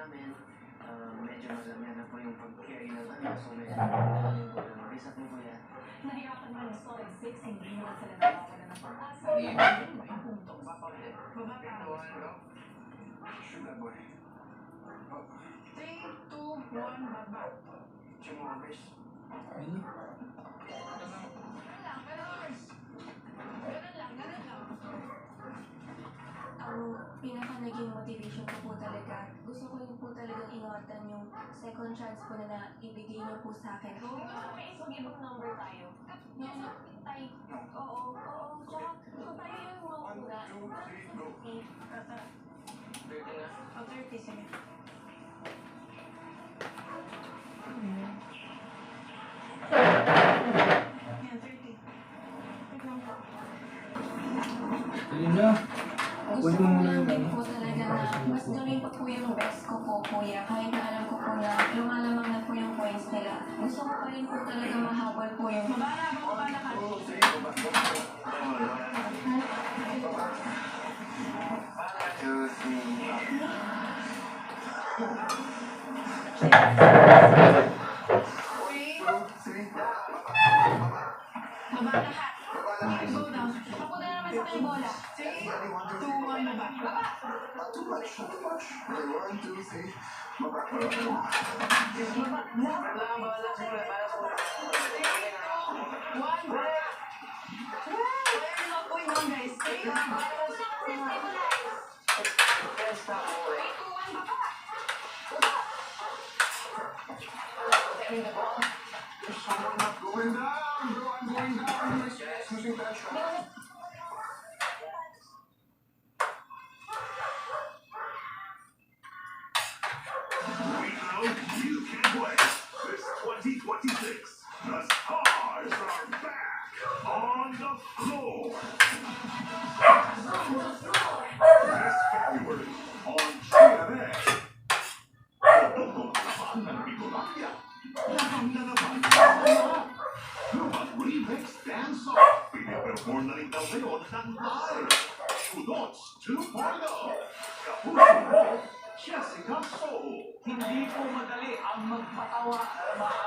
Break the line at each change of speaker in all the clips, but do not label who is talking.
namin, medyo malamyan na po yung pag-carry ng ano, so medyo naman yung bola. Mag-isa po po yan.
Nahirapan nga ng solid 6, hindi naman sila nawawala ng pag-asa. May puntos.
Sugar boy.
3, 2, 1, baba.
Chumobis.
Ganun lang.
Ang pinaka-naging motivation ko po talaga, gusto ko rin po talagang ingatan yung second chance po na ibigay niyo po sa akin.
Kung mag-ibang number tayo. Tayo. Oo. Tsaka, kung tayo yung mawala, 30.
30 na.
30, sige. Yan, 30. Tignan ko.
Ayun na.
Gusto ko lang din po talaga na mas gawin pa po yung best ko po, kuya. Kahit na alam ko po na lumalamang na po yung points nila. Gusto ko pa rin po talaga mahabol po yung...
Mabala ka. Mabala ka. Go down. Papunta na naman sa akin yung bola. 3, 2, 1, baba.
Not too much. 1, 2, 3. Baba.
3, 2, 1, baba. Wala na going on, guys. 3, 2, 1, baba.
Someone not going down. Bro, I'm going down. Excuse me, bad shot.
We know you can play. This 2026, the Stars are back on the floor. This February on GMA. Produkong laban ng Bicolactia. Laban na naman. Lumang remix dance-off. Piniperform na rin daw ngayon ng live. Sudots 2.0. Kapuso mo, Jessica Soul.
Hindi po madali ang magpatawa.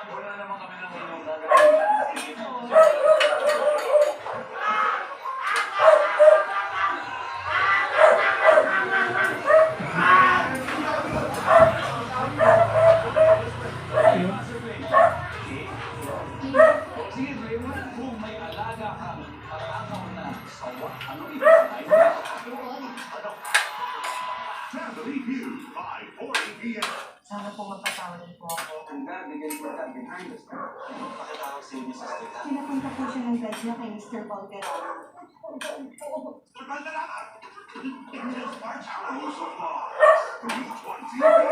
Wala naman kami ng inyong gagawin. Sige, Raymond, kung may alaga kang matakaw na sawa, ano ibig sabihin?
Family Feud, 5:40 p.m.
Sana po magpatawad po ako.
Ang God, bigyan ko ka behind us. Pakitawag sa inyo sa salita.
Pinapunta po siya ng guide niya kay Mr. Valderrama.
Tagal na lang! In the Sparks House of Mars, 3:20 p.m.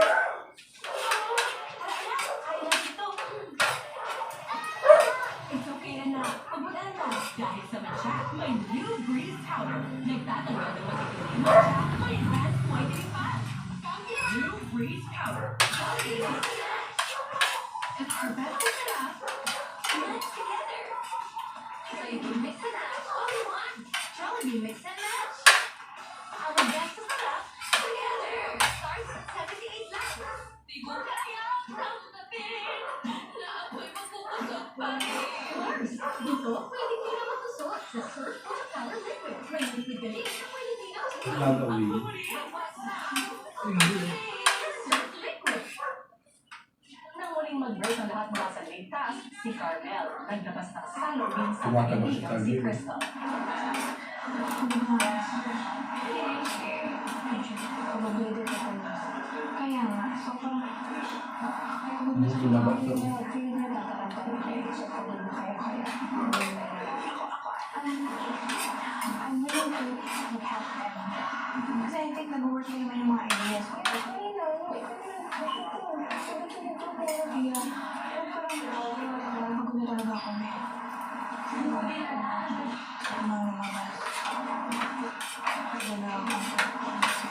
It's okay na. Pabulaan mo. Dahil sa matcha, may new Breeze powder. Nagtatanggal ng matitiling matcha, may advanced whitening pad. New Breeze powder. And our best is enough. Blend together. So you can mix and match all you want. Jollibee mix and match. Our best is enough. Together. Starts at 78 lang. Di ko kaya tanggapin na ako'y magpupusok pa rin. Dito, pwede ko na matusok sa Surf or Power Liquid. May liquid galing na pwede din ako sa
Gagawin.
Surf Liquid. Nang muling mag-break ang lahat mula sa ligtas, si Carmel. Naglabas ng salubin sa
Tumatanong si
kaibigan si
Carmel.
Crystal.
Mag-leader ka po niya. Kaya nga, sobrang...
Hindi ginaba ito.
Feeling niya tataranta na kayo sa pagod na kaya. I'm willing to help them. Kasi I think nag-work na naman yung mga ideas ko. Kaya, pagod na talaga ako.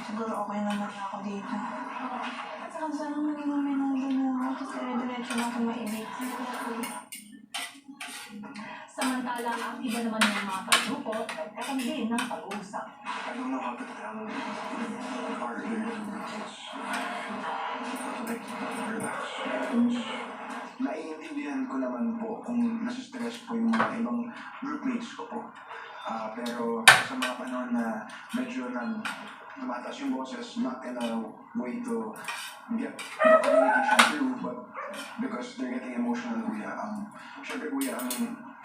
Siguro okay naman ako dito. At saka sana naman nandun ako kasi dire-diretso na ako maibig.
Samantala, ang iba naman ng mga pagrupo, nagkaroon din ng pag-uusap.
I don't know how to tell partner. po kung nasa-stress po yung mga ibang groupmates ko po. Pero sa mga panahon na medyo tumataas yung boses, not in a way to get the communication through, but because they're getting emotional, kuya. Siyempre, kuya, ang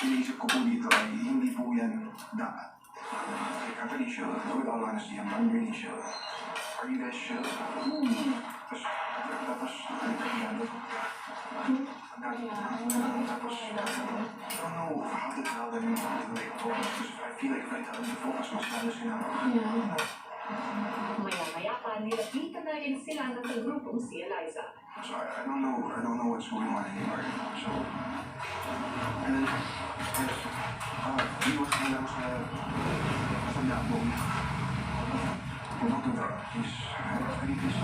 iniisip ko po dito ay hindi po yan dapat. Like, I'm pretty sure, with all honesty, I'm really sure. Are you guys sure? Tapos, tapos, I don't know how to tell them like focus, because I feel like if I tell them to focus, mas lalo sila.
Maya-maya pa, nilapitan na rin sila ng kagrupong si Eliza.
So I don't know what's going on anymore. So, and then, iwas na lang sa labong. Don't do that. Please, I need this,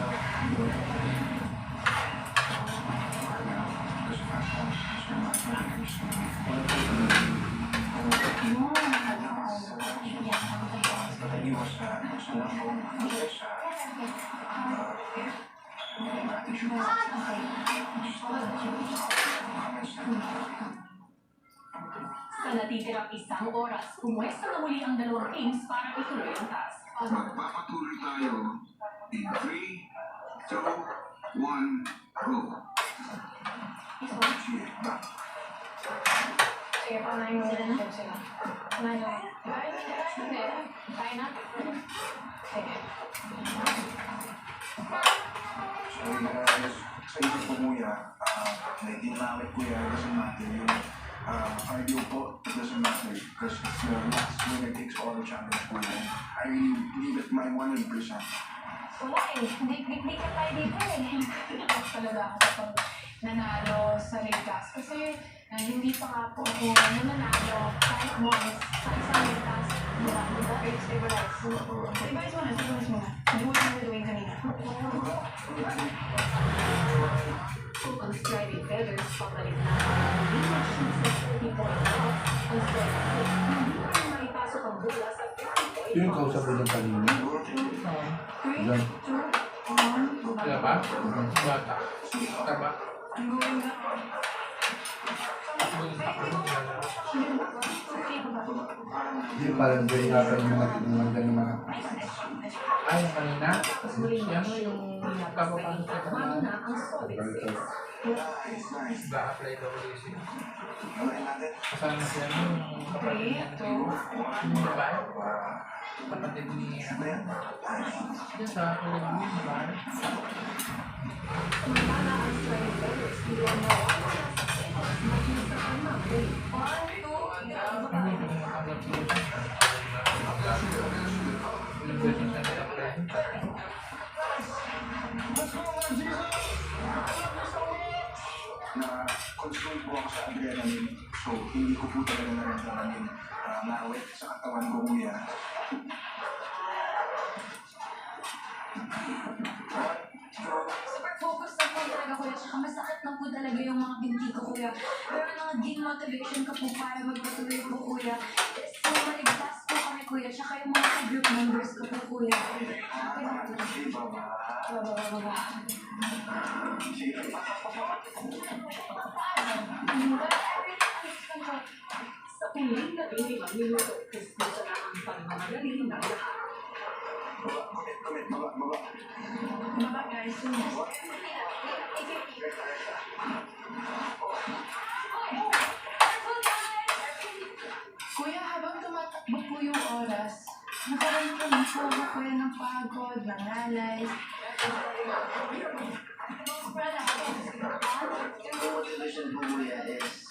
Sa natitirang isang oras, pumwesto na muli ang dalawang teams para ituloy ang task.
Magpapatuloy tayo in 3, 2, 1, go. Sige, back.
Sige, panayin mo sila. Panayin mo. Sige. Kaya na. Sige.
So, guys, sa isip ko kuya, like yung lawit kuya, it doesn't matter. Yung cardio po, it doesn't matter. Because it's the last winner takes all the champions kuya. I really leave it my 100%.
Wala eh. Hindi ka tayo dito eh. Pinakot talaga ako kapag nanalo sa Ligtas. Kasi hindi pa nga po ako nanalo kahit once sa isang Ligtas. Diba? Stabilize. Stabilize muna. Nabuhay mo gawin kanina.
Kung ang sliding feathers pabalik na hindi mag-shoot sa 40 point out, ang sliding feathers hindi pa rin maipasok ang bola sa 50 point
Yung kausap ko dyan kanina.
3, 2, 1.
Kaya ba? Bata. Tama.
Ang gawin ka.
Hindi parang doon yata yung mga tinungan dyan ng mga... Ay, yung kanina? Yan mo yung kapapang sa
Bago
kanina.
na ang solid state.
Ga-apply daw ulit siya.
Gawin natin.
Kasama siya yung
3, 2, 1.
yung babae. Kapatid ni... Diyan sa ulit mo yung babae.
Samantala ang sliding feathers, hindi lang mawawala sa seconds, maging sa pamamali.
1, 2, 3.
Ano yung mga ilang beses na nila-apply?
Na consumed po ako sa adrenaline. So, hindi ko po talaga naramdaman yung mawit sa katawan ko kuya.
Super focus na po talaga kuya. Tsaka masakit na po talaga yung mga binti ko kuya. Pero nag-gain motivation ka po para magpatuloy po kuya. So maligtas po kami kuya. Tsaka yung mga group members ko po kuya. Baba.
Sa piling na 5 minuto, gusto na ang pagmamadali ng lahat.
Baba.
Baba guys. Kuya, habang tumatakbo po yung oras, nakaramdam po ako kuya ng pagod, ng alay.
Yung motivation po kuya is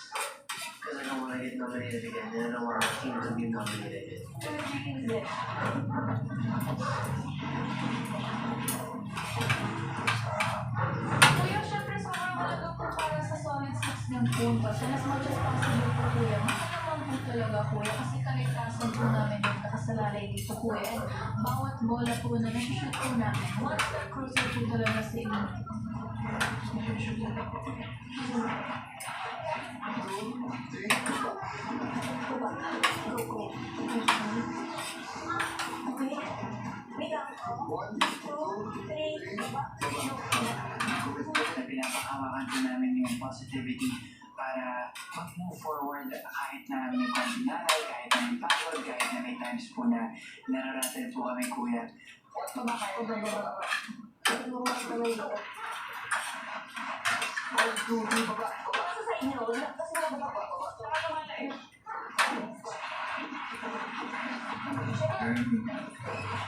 because I don't want to get nominated again and I don't want our team to be nominated.
Kuya, syempre sobrang malaga po para sa solid 6 ng puntos. And as much as possible po kuya, makakaman po talaga kuya kasi kalikasan po namin yung nakasalalay dito kuya. And bawat bola po na nag-shoot po namin, one step closer po talaga sa inyo.
Pinapakawakan po namin yung positivity
para mag-move forward kahit na may konting naral, kahit na may pagod, kahit na may times po na nararating po kami, kuya.
Basta sa inyo, kasi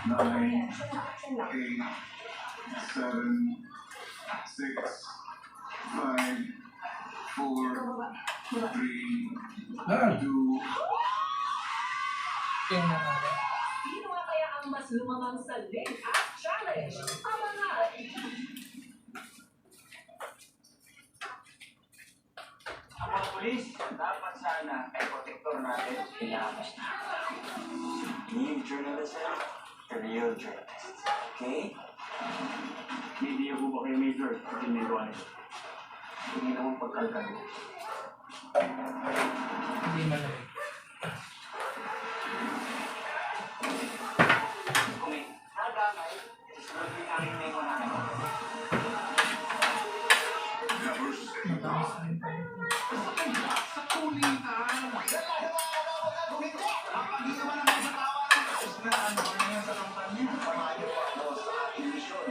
Nine, 8, 7, 6, 5, 4, 3,
Lord,
2,
yung nanalo.
sino nga kaya ang mas lumamang sa Link App Challenge? Abangan!
Ang mga pulis, dapat sana ay protektor natin pinapos na. Yung journalism, the real journalist. Okay?
hindi ako ba kayo major? Hindi may gawa nito.
Hindi naman pagkalkan mo.
Hindi malamig.
Kung may nagamay, susunod yung aming may kunahan.
Never say
Matamis din tayo.
Sa kulitan! Hindi naman naman sa tawa ng kaos na ano yan sa kampanya. Pamayo ako sa ating misyon.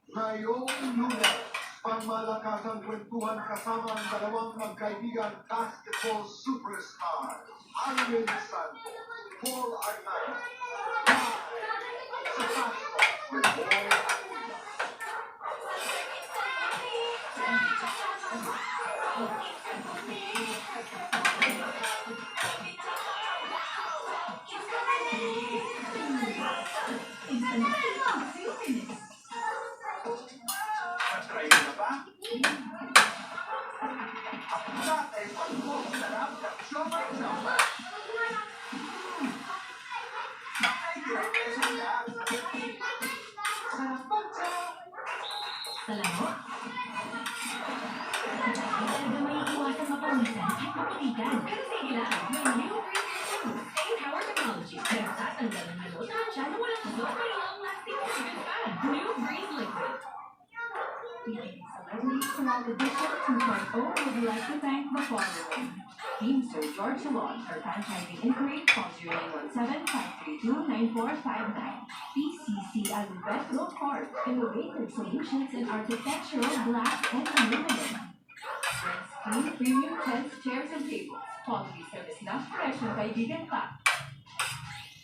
Ngayong Lunes, pangmalakasang kwentuhan kasama ang dalawang magkaibigan basketball superstar, Alvin Santos, Paul Arnaiz. Live sa Passport with Paul Arnaiz.
Try mo na ba? Ako na ay pag-book na lang ng Shopper Shop. Ay, kinakeso na. Sarap ba siya?
Salamat. Talaga may iwasan mapawisan at mapalitan. Pero sige lang, may new Breezer 2. Power technology. Nagtatanggal ng nalot at siya na walang suot pero long-lasting fragrance pad. New Breeze Liquid.
Celebrity Salon Edition 2.0 would like to thank the following. Team Sir George Salon for franchising inquiry, call 0917-532-9459. PCC Alubetro Corp. Innovative solutions in architectural glass and aluminum. Prince Premium Tents, Chairs and Tables. Quality service na fresh ng kaibigan pa.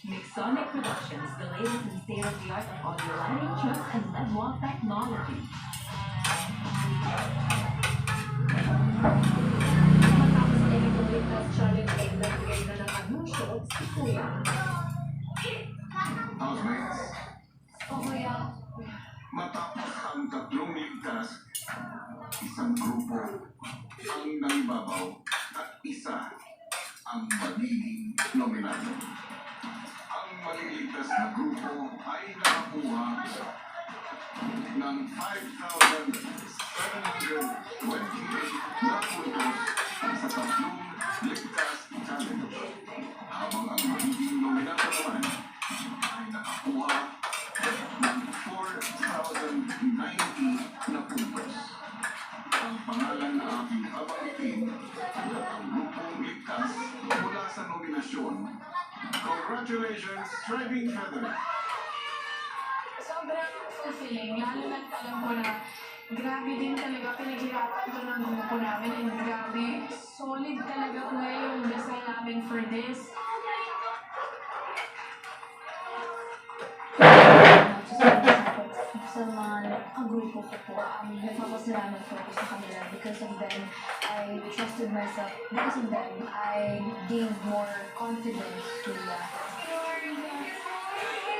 Mixonic Productions, the latest in state-of-the-art of audio lighting, truss, and LED wall technology.
Matapos na i-complete na challenge ay nagbigay na ng anunsyo si Kuya.
housemates.
O kuya,
Matapos ang 3 ligtas, isang grupo ang naibabaw at isa ang magiging nominado. Ang maliligtas na grupo ay nakakuha ng 5,728 na puntos sa 3 ligtas challenge. Habang ang magiging nominado naman ay nakakuha ng 4,090 na puntos. Ang pangalan na aking abangin at ang grupong ligtas mula sa nominasyon. Congratulations, Striving Feather!
sobrang fulfilling. Lalo na't alam ko na grabe din talaga pinaghirapan ko ng grupo namin and grabe solid talaga ko yung dasal namin for this.
Sa mga kagrupo ko po, nagpapasalamat po ako sa kanila. Because of them, I trusted myself. Because of them, I gained more confidence to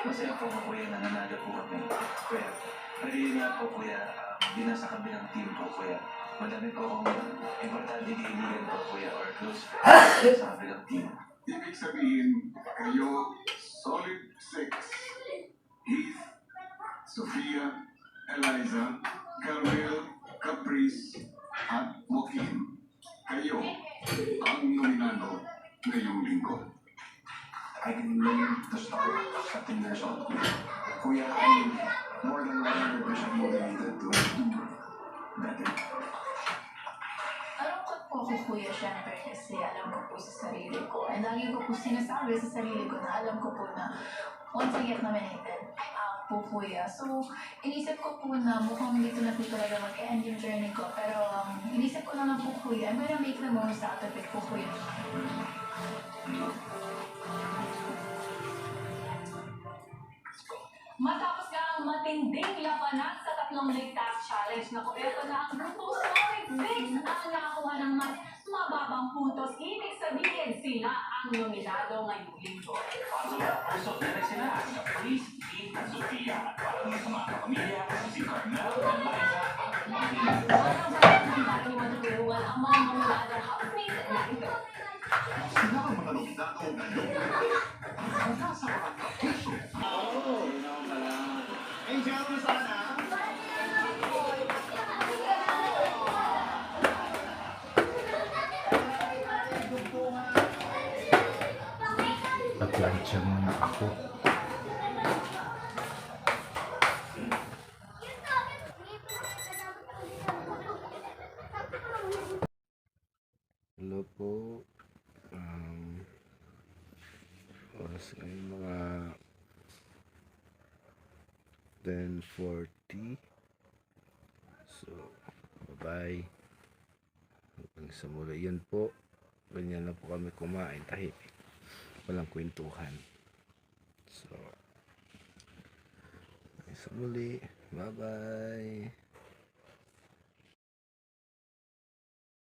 Masaya po ako, kuya, nananalo po kami. Kuya, really nga po, kuya, di nasa kabilang team po, kuya. Madami po akong importante kaibigan po, kuya, or close friends sa kabilang team.
Ibig sabihin, kayo, solid 6. Heath, Sofia, Eliza, Carmel, Caprice, at Joaquin. Kayo ang nominado ngayong linggo.
I can name the star at 10 years old. Kuya, I'm more than 100% motivated to do better?
Malungkot po ako, kuya, syempre, kasi alam ko po sa sarili ko. And lagi ko po sinasabi sa sarili ko na alam ko po na once I get nominated, I'm out po, kuya. So, inisip ko po na mukhang dito na po talaga mag-end yung journey ko. Pero, inisip ko naman po, kuya, I'm gonna make the most out of it po, kuya.
Matapos nga ang matinding labanan sa tatlong ligtas challenge na ito na ang grupo Solid Six ang nakakuha ng mas mababang puntos. Ibig sabihin sila ang nominado ngayong linggo.
Pasok na rin sila sa Chris, Keith, at Sofia. At para sa mga kapamilya, si Carmel at Liza ang mga
Walang sarap ng para ni matutulungan ang mga nominado housemates na ito.
Sila ang mga nominado ngayong mula sa mga kapuso.
Angel, sana.
Naglansya muna ako. Hello po. Oras ngayon mga 10:40. So, bye-bye. Hanggang sa muli. Yan po. Ganyan lang po kami kumain. Tahimik. Walang kwentuhan. So, hanggang sa muli. Bye-bye.